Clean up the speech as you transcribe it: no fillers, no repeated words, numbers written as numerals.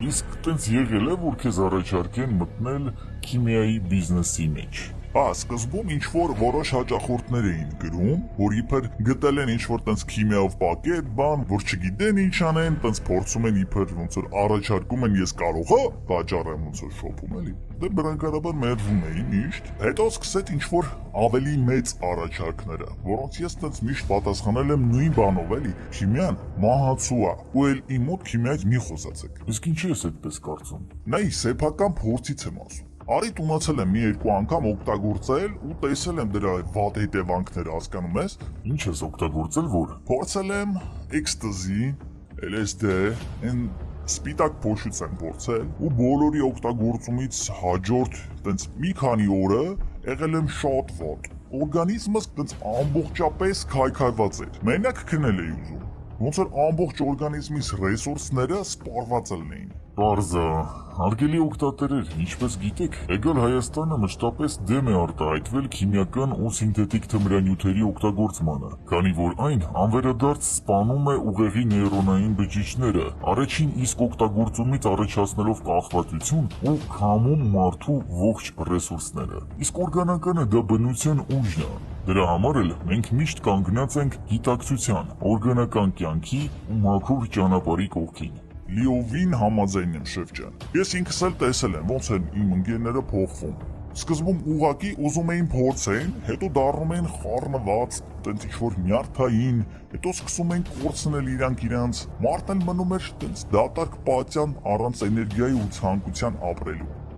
Իսկ տենց եղել է, որ քեզ առաջարկեն մտնել քիմիայի բիզնեսի մեջ։ Սկզբում ինչ-որ որոշ հաճախորդներ էին գրում, որ իբր գտել են ինչ-որ տենց քիմիայով պակետ, բան, որ չգիտեն ինչ անեն, տենց փորձում են իբր ոնց որ առաջարկում են ես կարող հա վաճառեմ ոնց որ շոփում էլի։ Դե բնականաբար մերժում էին միշտ։ Հետո սկսեց ինչ-որ ավելի մեծ առաջարկները, որոնց ես տենց միշտ պատասխանել եմ նույն բանով էլի։ Քիմիան մահացու է, ու էլ իմ մոտ քիմիայից մի խոսացեք։ Իսկ ինչի ես այդպես կարծում։ Նայ, սեփական փորձից եմ ասում։ Արի տունացել եմ մի երկու անգամ օգտագործել ու տեսել եմ դրա վատ հետևանքները, հասկանում ես։ Ինչ ես օգտագործել որ։ Փորձել եմ էքստազի, LSD, այն սպիտակ փոշուց եմ փորձել ու բոլորի օգտագործումից հաջորդ տենց մի քանի օրը եղել եմ շատ վատ։ Օրգանիզմս տենց ամբողջապես քայքայված էր։ Մենակ քնել էի ուզում։ Ոնց որ ամբողջ օրգանիզմիս ռեսուրսները սպառված էին։ Պարզա, հարգելի օգտատերեր, ինչպես գիտեք, Էգալ Հայաստանը մշտապես դեմ է արտահայտվել քիմիական ու սինթետիկ թմրանյութերի օգտագործմանը, քանի որ այն անվերադարձ սպանում է ուղեղի նեյրոնային բջիջները, առաջին իսկ օգտագործումից առաջացնելով կախվածություն ու քամում մարդու ողջ ռեսուրսները։ Իսկ օրգանականը դա բնության ուժն է։ Դրա համար էլ մենք միշտ կանգնած ենք գիտակցության, օրգանական կյանքի ու մաքուր ճանապարհի կողքին։ Լիովին համաձայն եմ շրջան։ Ես ինքս էլ տեսել եմ ոնց են իմ ընկերները փոխվում։ Սկզբում ուղակի ուզում էին փորձեն, հետո դառնում են խառնված, տենց ինչ-որ նյարդային, հետո սկսում են կորցնել իրանց, մարդն էլ մնում էր տենց դատարկ պատյան առանց էներգիայի ու ցանկության ապրելու։